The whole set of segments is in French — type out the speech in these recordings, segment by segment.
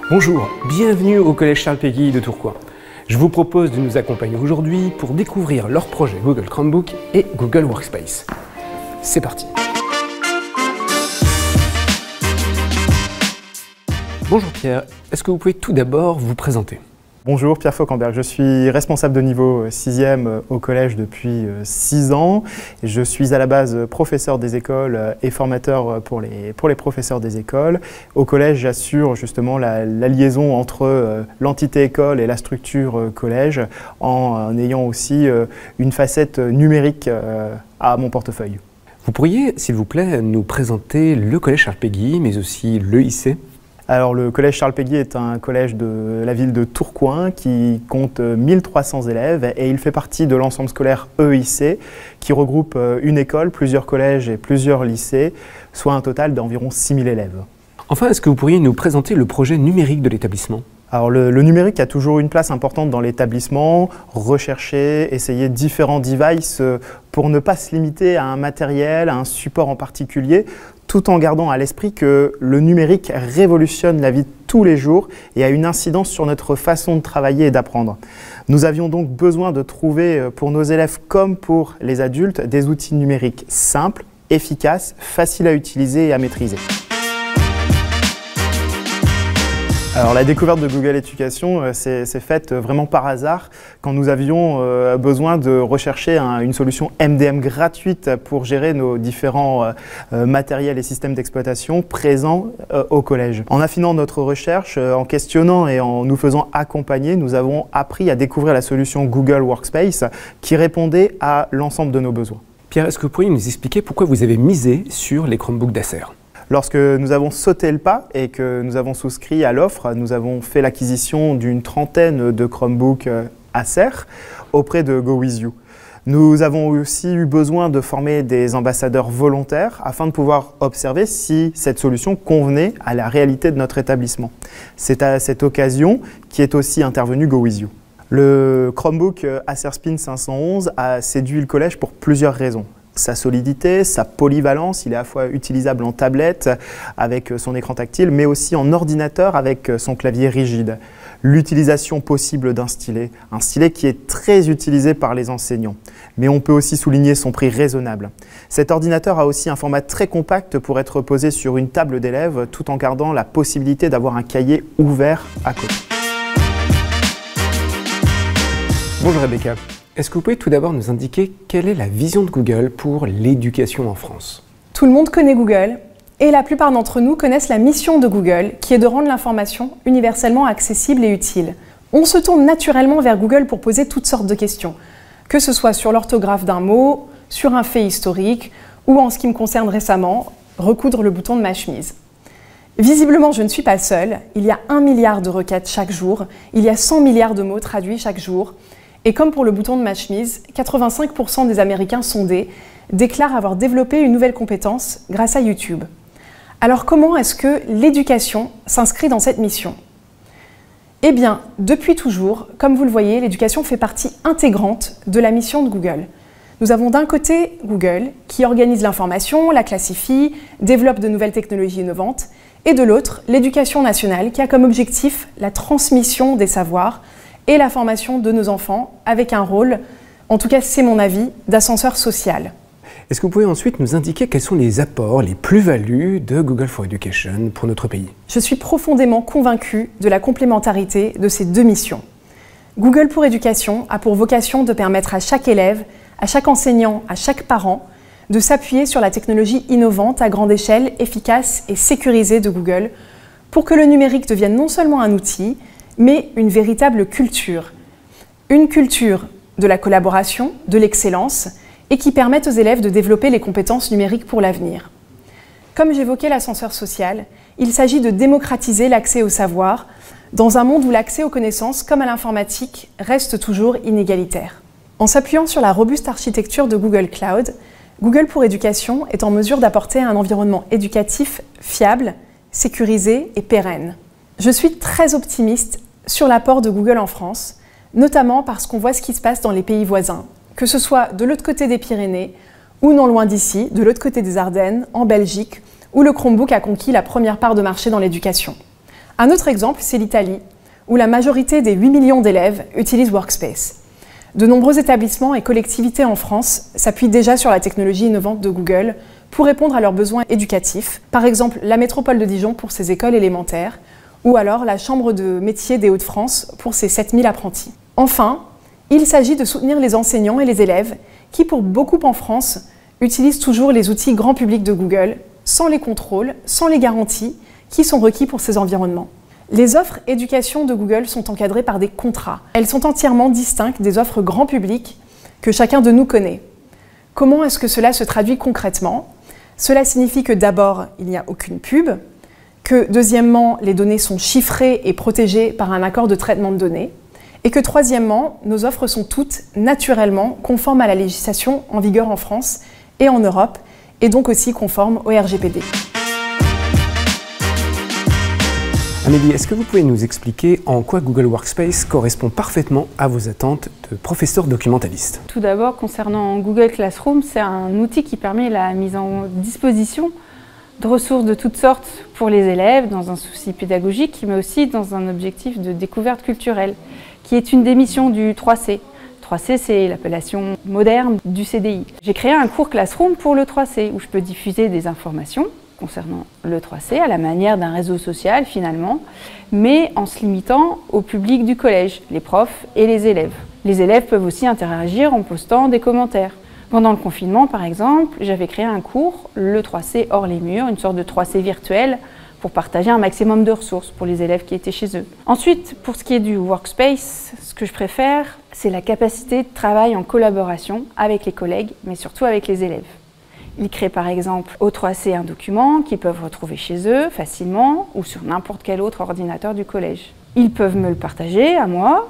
Bonjour, bienvenue au Collège Charles Péguy de Tourcoing. Je vous propose de nous accompagner aujourd'hui pour découvrir leur projet Google Chromebook et Google Workspace. C'est parti. Bonjour Pierre, est-ce que vous pouvez tout d'abord vous présenter ? Bonjour, Pierre Fauquemberg. Je suis responsable de niveau 6e au collège depuis 6 ans. Je suis à la base professeur des écoles et formateur pour les professeurs des écoles. Au collège, j'assure justement la liaison entre l'entité école et la structure collège en ayant aussi une facette numérique à mon portefeuille. Vous pourriez, s'il vous plaît, nous présenter le collège Charles Péguy, mais aussi l'EIC ? Alors, le collège Charles Péguy est un collège de la ville de Tourcoing qui compte 1300 élèves et il fait partie de l'ensemble scolaire EIC qui regroupe une école, plusieurs collèges et plusieurs lycées, soit un total d'environ 6000 élèves. Enfin, est-ce que vous pourriez nous présenter le projet numérique de l'établissement ? Alors le numérique a toujours une place importante dans l'établissement, rechercher, essayer différents devices pour ne pas se limiter à un matériel, à un support en particulier, tout en gardant à l'esprit que le numérique révolutionne la vie de tous les jours et a une incidence sur notre façon de travailler et d'apprendre. Nous avions donc besoin de trouver pour nos élèves comme pour les adultes des outils numériques simples, efficaces, faciles à utiliser et à maîtriser. Alors la découverte de Google Éducation s'est faite vraiment par hasard quand nous avions besoin de rechercher une solution MDM gratuite pour gérer nos différents matériels et systèmes d'exploitation présents au collège. En affinant notre recherche, en questionnant et en nous faisant accompagner, nous avons appris à découvrir la solution Google Workspace qui répondait à l'ensemble de nos besoins. Pierre, est-ce que vous pourriez nous expliquer pourquoi vous avez misé sur les Chromebooks d'Acer ? Lorsque nous avons sauté le pas et que nous avons souscrit à l'offre, nous avons fait l'acquisition d'une trentaine de Chromebooks Acer auprès de GoWithYou. Nous avons aussi eu besoin de former des ambassadeurs volontaires afin de pouvoir observer si cette solution convenait à la réalité de notre établissement. C'est à cette occasion qu'est aussi intervenu GoWithYou. Le Chromebook Acer Spin 511 a séduit le collège pour plusieurs raisons. Sa solidité, sa polyvalence, il est à la fois utilisable en tablette avec son écran tactile, mais aussi en ordinateur avec son clavier rigide. L'utilisation possible d'un stylet, un stylet qui est très utilisé par les enseignants. Mais on peut aussi souligner son prix raisonnable. Cet ordinateur a aussi un format très compact pour être posé sur une table d'élève tout en gardant la possibilité d'avoir un cahier ouvert à côté. Bonjour Rebecca. Est-ce que vous pouvez tout d'abord nous indiquer quelle est la vision de Google pour l'éducation en France ? Tout le monde connaît Google et la plupart d'entre nous connaissent la mission de Google qui est de rendre l'information universellement accessible et utile. On se tourne naturellement vers Google pour poser toutes sortes de questions, que ce soit sur l'orthographe d'un mot, sur un fait historique ou en ce qui me concerne récemment, recoudre le bouton de ma chemise. Visiblement, je ne suis pas seule. Il y a 1 milliard de requêtes chaque jour, il y a 100 milliards de mots traduits chaque jour. Et comme pour le bouton de ma chemise, 85% des Américains sondés déclarent avoir développé une nouvelle compétence grâce à YouTube. Alors comment est-ce que l'éducation s'inscrit dans cette mission ? Eh bien, depuis toujours, comme vous le voyez, l'éducation fait partie intégrante de la mission de Google. Nous avons d'un côté Google, qui organise l'information, la classifie, développe de nouvelles technologies innovantes, et de l'autre, l'éducation nationale, qui a comme objectif la transmission des savoirs, et la formation de nos enfants avec un rôle, en tout cas c'est mon avis, d'ascenseur social. Est-ce que vous pouvez ensuite nous indiquer quels sont les apports, les plus-values de Google for Education pour notre pays ? Je suis profondément convaincue de la complémentarité de ces deux missions. Google pour Éducation a pour vocation de permettre à chaque élève, à chaque enseignant, à chaque parent, de s'appuyer sur la technologie innovante à grande échelle, efficace et sécurisée de Google pour que le numérique devienne non seulement un outil, mais une véritable culture. Une culture de la collaboration, de l'excellence, et qui permette aux élèves de développer les compétences numériques pour l'avenir. Comme j'évoquais l'ascenseur social, il s'agit de démocratiser l'accès au savoir dans un monde où l'accès aux connaissances, comme à l'informatique, reste toujours inégalitaire. En s'appuyant sur la robuste architecture de Google Cloud, Google pour Éducation est en mesure d'apporter un environnement éducatif fiable, sécurisé et pérenne. Je suis très optimiste sur l'apport de Google en France, notamment parce qu'on voit ce qui se passe dans les pays voisins, que ce soit de l'autre côté des Pyrénées ou non loin d'ici, de l'autre côté des Ardennes, en Belgique, où le Chromebook a conquis la première part de marché dans l'éducation. Un autre exemple, c'est l'Italie, où la majorité des 8 millions d'élèves utilisent Workspace. De nombreux établissements et collectivités en France s'appuient déjà sur la technologie innovante de Google pour répondre à leurs besoins éducatifs. Par exemple, la métropole de Dijon pour ses écoles élémentaires, ou alors la Chambre de métiers des Hauts-de-France pour ses 7000 apprentis. Enfin, il s'agit de soutenir les enseignants et les élèves qui, pour beaucoup en France, utilisent toujours les outils grand public de Google, sans les contrôles, sans les garanties qui sont requis pour ces environnements. Les offres éducation de Google sont encadrées par des contrats. Elles sont entièrement distinctes des offres grand public que chacun de nous connaît. Comment est-ce que cela se traduit concrètement? Cela signifie que d'abord, il n'y a aucune pub, que deuxièmement, les données sont chiffrées et protégées par un accord de traitement de données, et que troisièmement, nos offres sont toutes naturellement conformes à la législation en vigueur en France et en Europe, et donc aussi conformes au RGPD. Amélie, est-ce que vous pouvez nous expliquer en quoi Google Workspace correspond parfaitement à vos attentes de professeur documentaliste? Tout d'abord, concernant Google Classroom, c'est un outil qui permet la mise en disposition de ressources de toutes sortes pour les élèves, dans un souci pédagogique, mais aussi dans un objectif de découverte culturelle, qui est une des missions du 3C. 3C, c'est l'appellation moderne du CDI. J'ai créé un cours Classroom pour le 3C, où je peux diffuser des informations concernant le 3C, à la manière d'un réseau social finalement, mais en se limitant au public du collège, les profs et les élèves. Les élèves peuvent aussi interagir en postant des commentaires. Pendant le confinement, par exemple, j'avais créé un cours, le 3C hors les murs, une sorte de 3C virtuel, pour partager un maximum de ressources pour les élèves qui étaient chez eux. Ensuite, pour ce qui est du Workspace, ce que je préfère, c'est la capacité de travail en collaboration avec les collègues, mais surtout avec les élèves. Ils créent par exemple au 3C un document qu'ils peuvent retrouver chez eux facilement ou sur n'importe quel autre ordinateur du collège. Ils peuvent me le partager à moi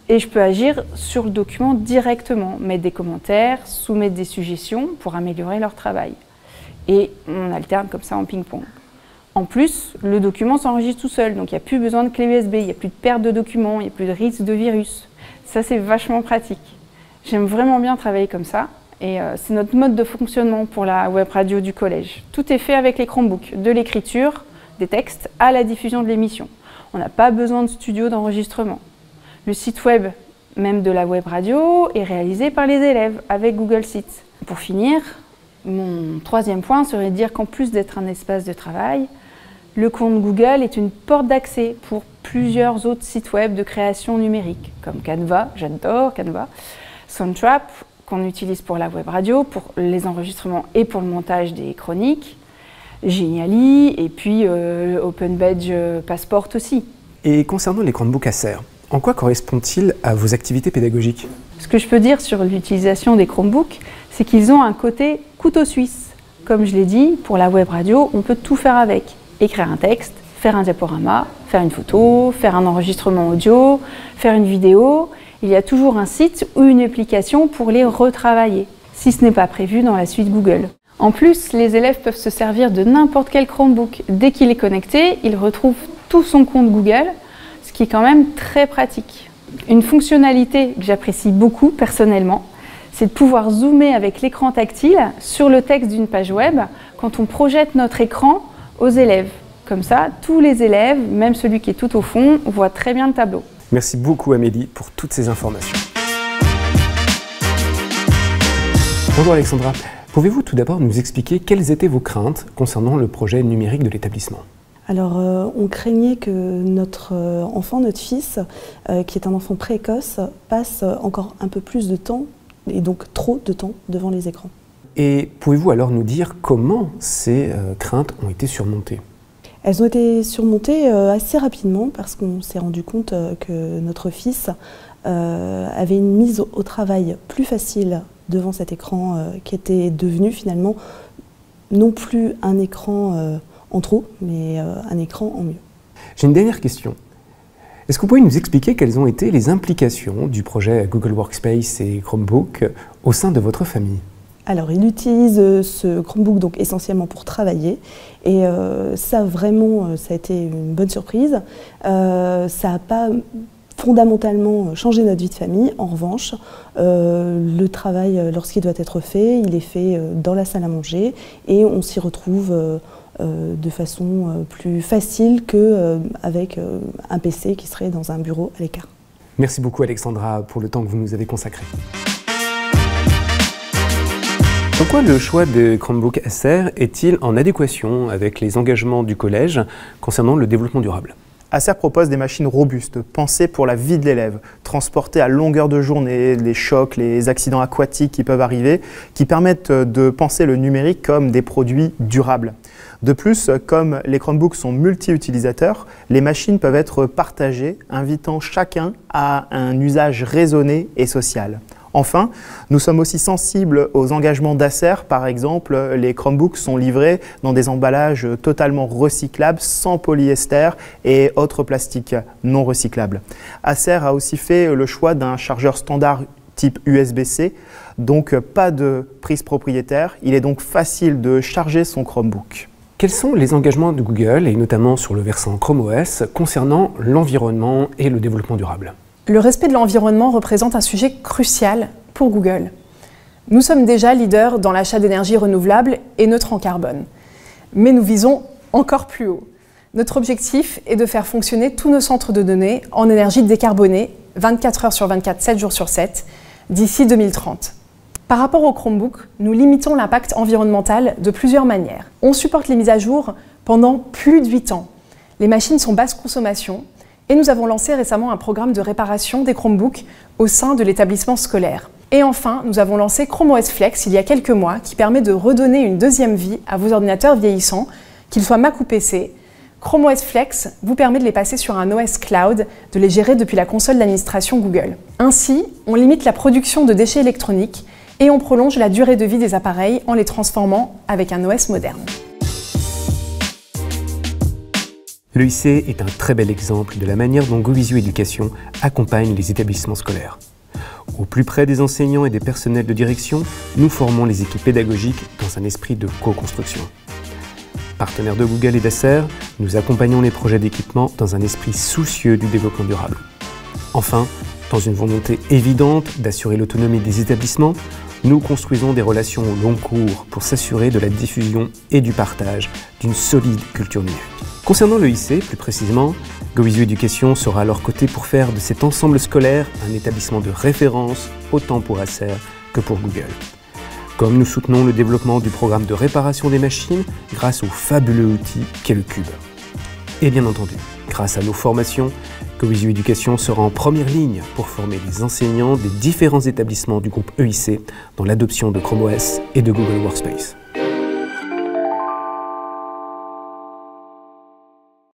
et je peux agir sur le document directement, mettre des commentaires, soumettre des suggestions pour améliorer leur travail. Et on alterne comme ça en ping-pong. En plus, le document s'enregistre tout seul, donc il n'y a plus besoin de clé USB, il n'y a plus de perte de documents, il n'y a plus de risque de virus. Ça, c'est vachement pratique. J'aime vraiment bien travailler comme ça. Et c'est notre mode de fonctionnement pour la web radio du collège. Tout est fait avec les Chromebooks, de l'écriture, des textes, à la diffusion de l'émission. On n'a pas besoin de studio d'enregistrement. Le site web, même de la web radio, est réalisé par les élèves avec Google Sites. Pour finir, mon troisième point serait de dire qu'en plus d'être un espace de travail, le compte Google est une porte d'accès pour plusieurs autres sites web de création numérique, comme Canva, j'adore Canva, Soundtrap, qu'on utilise pour la web radio, pour les enregistrements et pour le montage des chroniques, Geniali et puis Open Badge Passport aussi. Et concernant les Chromebooks Acer, en quoi correspond-il à vos activités pédagogiques? Ce que je peux dire sur l'utilisation des Chromebooks, c'est qu'ils ont un côté couteau suisse. Comme je l'ai dit, pour la web radio, on peut tout faire avec. Écrire un texte, faire un diaporama, faire une photo, faire un enregistrement audio, faire une vidéo. Il y a toujours un site ou une application pour les retravailler, si ce n'est pas prévu dans la suite Google. En plus, les élèves peuvent se servir de n'importe quel Chromebook. Dès qu'il est connecté, il retrouve tout son compte Google, ce qui est quand même très pratique. Une fonctionnalité que j'apprécie beaucoup personnellement, c'est de pouvoir zoomer avec l'écran tactile sur le texte d'une page web quand on projette notre écran aux élèves. Comme ça, tous les élèves, même celui qui est tout au fond, voient très bien le tableau. Merci beaucoup Amélie pour toutes ces informations. Bonjour Alexandra, pouvez-vous tout d'abord nous expliquer quelles étaient vos craintes concernant le projet numérique de l'établissement? Alors, on craignait que notre enfant, notre fils, qui est un enfant précoce, passe encore un peu plus de temps, et donc trop de temps, devant les écrans. Et pouvez-vous alors nous dire comment ces craintes ont été surmontées? Elles ont été surmontées assez rapidement parce qu'on s'est rendu compte que notre fils avait une mise au travail plus facile devant cet écran qui était devenu finalement non plus un écran en trop, mais un écran en mieux. J'ai une dernière question. Est-ce que vous pouvez nous expliquer quelles ont été les implications du projet Google Workspace et Chromebook au sein de votre famille? Alors, il utilise ce Chromebook donc essentiellement pour travailler et ça vraiment, ça a été une bonne surprise. Ça n'a pas fondamentalement changé notre vie de famille. En revanche, le travail, lorsqu'il doit être fait, il est fait dans la salle à manger et on s'y retrouve de façon plus facile qu'avec un PC qui serait dans un bureau à l'écart. Merci beaucoup Alexandra pour le temps que vous nous avez consacré. En quoi le choix de Chromebook Acer est-il en adéquation avec les engagements du collège concernant le développement durable ? Acer propose des machines robustes, pensées pour la vie de l'élève, transportées à longueur de journée, les chocs, les accidents aquatiques qui peuvent arriver, qui permettent de penser le numérique comme des produits durables. De plus, comme les Chromebooks sont multi-utilisateurs, les machines peuvent être partagées, invitant chacun à un usage raisonné et social. Enfin, nous sommes aussi sensibles aux engagements d'Acer. Par exemple, les Chromebooks sont livrés dans des emballages totalement recyclables, sans polyester et autres plastiques non recyclables. Acer a aussi fait le choix d'un chargeur standard type USB-C, donc pas de prise propriétaire. Il est donc facile de charger son Chromebook. Quels sont les engagements de Google, et notamment sur le versant Chrome OS, concernant l'environnement et le développement durable ? Le respect de l'environnement représente un sujet crucial pour Google. Nous sommes déjà leaders dans l'achat d'énergie renouvelable et neutre en carbone. Mais nous visons encore plus haut. Notre objectif est de faire fonctionner tous nos centres de données en énergie décarbonée, 24 heures sur 24, 7 jours sur 7, d'ici 2030. Par rapport au Chromebook, nous limitons l'impact environnemental de plusieurs manières. On supporte les mises à jour pendant plus de 8 ans. Les machines sont basse consommation, et nous avons lancé récemment un programme de réparation des Chromebooks au sein de l'établissement scolaire. Et enfin, nous avons lancé Chrome OS Flex il y a quelques mois, qui permet de redonner une deuxième vie à vos ordinateurs vieillissants, qu'ils soient Mac ou PC. Chrome OS Flex vous permet de les passer sur un OS Cloud, de les gérer depuis la console d'administration Google. Ainsi, on limite la production de déchets électroniques et on prolonge la durée de vie des appareils en les transformant avec un OS moderne. L'EIC est un très bel exemple de la manière dont GoVisio Éducation accompagne les établissements scolaires. Au plus près des enseignants et des personnels de direction, nous formons les équipes pédagogiques dans un esprit de co-construction. Partenaires de Google et d'Acer, nous accompagnons les projets d'équipement dans un esprit soucieux du développement durable. Enfin, dans une volonté évidente d'assurer l'autonomie des établissements, nous construisons des relations au long cours pour s'assurer de la diffusion et du partage d'une solide culture numérique. Concernant l'EIC, plus précisément, GoVisio Éducation sera à leur côté pour faire de cet ensemble scolaire un établissement de référence autant pour Acer que pour Google. Comme nous soutenons le développement du programme de réparation des machines grâce au fabuleux outil qu'est le Cube. Et bien entendu, grâce à nos formations, GoVisio Éducation sera en première ligne pour former les enseignants des différents établissements du groupe EIC dans l'adoption de Chrome OS et de Google Workspace.